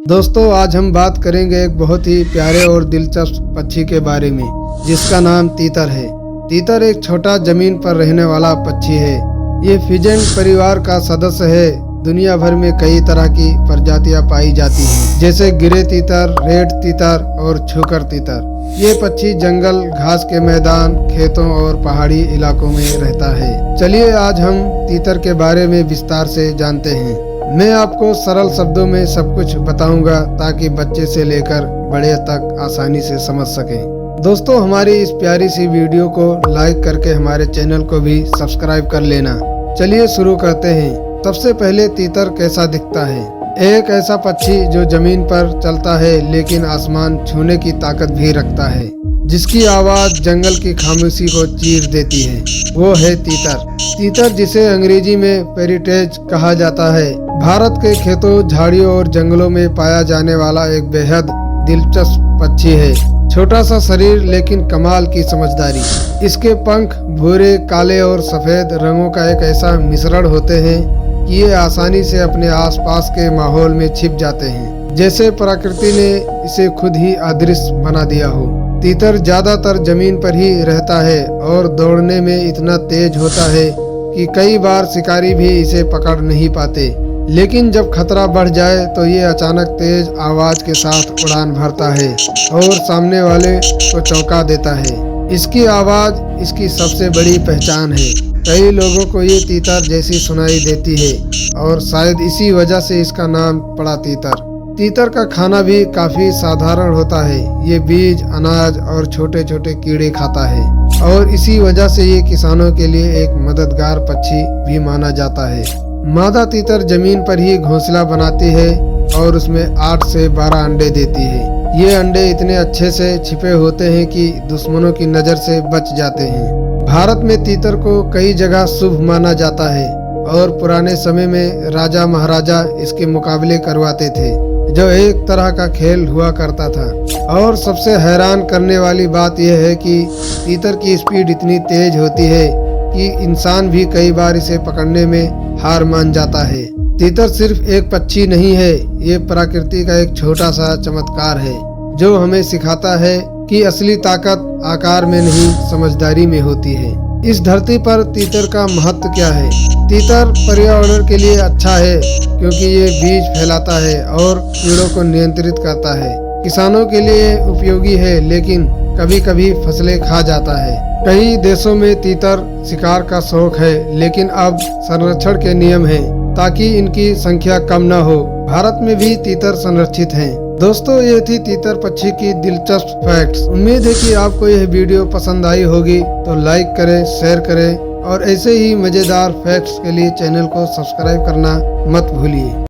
दोस्तों आज हम बात करेंगे एक बहुत ही प्यारे और दिलचस्प पक्षी के बारे में जिसका नाम तीतर है। तीतर एक छोटा जमीन पर रहने वाला पक्षी है। ये फिजेंट परिवार का सदस्य है। दुनिया भर में कई तरह की प्रजातियां पाई जाती हैं, जैसे गिरे तीतर, रेड तीतर और छूकर तीतर। ये पक्षी जंगल, घास के मैदान, खेतों और पहाड़ी इलाकों में रहता है। चलिए आज हम तीतर के बारे में विस्तार से जानते हैं। मैं आपको सरल शब्दों में सब कुछ बताऊंगा ताकि बच्चे से लेकर बड़े तक आसानी से समझ सकें। दोस्तों हमारी इस प्यारी सी वीडियो को लाइक करके हमारे चैनल को भी सब्सक्राइब कर लेना। चलिए शुरू करते हैं। सबसे पहले तीतर कैसा दिखता है। एक ऐसा पक्षी जो जमीन पर चलता है लेकिन आसमान छूने की ताकत भी रखता है, जिसकी आवाज जंगल की खामोशी को चीर देती है, वो है तीतर। तीतर जिसे अंग्रेजी में पेरिटेज कहा जाता है, भारत के खेतों, झाड़ियों और जंगलों में पाया जाने वाला एक बेहद दिलचस्प पक्षी है। छोटा सा शरीर लेकिन कमाल की समझदारी। इसके पंख भूरे, काले और सफेद रंगों का एक ऐसा मिश्रण होते हैं कि ये आसानी से अपने आसपास के माहौल में छिप जाते हैं, जैसे प्रकृति ने इसे खुद ही अदृश्य बना दिया हो। तीतर ज्यादातर जमीन पर ही रहता है और दौड़ने में इतना तेज होता है कि कई बार शिकारी भी इसे पकड़ नहीं पाते। लेकिन जब खतरा बढ़ जाए तो ये अचानक तेज आवाज के साथ उड़ान भरता है और सामने वाले को चौंका देता है। इसकी आवाज इसकी सबसे बड़ी पहचान है। कई लोगों को ये तीतर जैसी सुनाई देती है और शायद इसी वजह से इसका नाम पड़ा तीतर। तीतर का खाना भी काफी साधारण होता है। ये बीज, अनाज और छोटे छोटे कीड़े खाता है और इसी वजह से ये किसानों के लिए एक मददगार पक्षी भी माना जाता है। मादा तीतर जमीन पर ही घोंसला बनाती है और उसमें 8 से 12 अंडे देती है। ये अंडे इतने अच्छे से छिपे होते हैं कि दुश्मनों की नजर से बच जाते हैं। भारत में तीतर को कई जगह शुभ माना जाता है और पुराने समय में राजा महाराजा इसके मुकाबले करवाते थे, जो एक तरह का खेल हुआ करता था। और सबसे हैरान करने वाली बात यह है कि तीतर की स्पीड इतनी तेज होती है कि इंसान भी कई बार इसे पकड़ने में हार मान जाता है। तीतर सिर्फ एक पक्षी नहीं है, ये प्रकृति का एक छोटा सा चमत्कार है जो हमें सिखाता है कि असली ताकत आकार में नहीं, समझदारी में होती है। इस धरती पर तीतर का महत्व क्या है। तीतर पर्यावरण के लिए अच्छा है क्योंकि ये बीज फैलाता है और कीड़ों को नियंत्रित करता है। किसानों के लिए उपयोगी है लेकिन कभी कभी फसलें खा जाता है। कई देशों में तीतर शिकार का शौक है लेकिन अब संरक्षण के नियम हैं ताकि इनकी संख्या कम न हो। भारत में भी तीतर संरक्षित हैं। दोस्तों ये थी तीतर पक्षी की दिलचस्प फैक्ट्स। उम्मीद है कि आपको यह वीडियो पसंद आई होगी, तो लाइक करें, शेयर करें और ऐसे ही मजेदार फैक्ट्स के लिए चैनल को सब्सक्राइब करना मत भूलिए।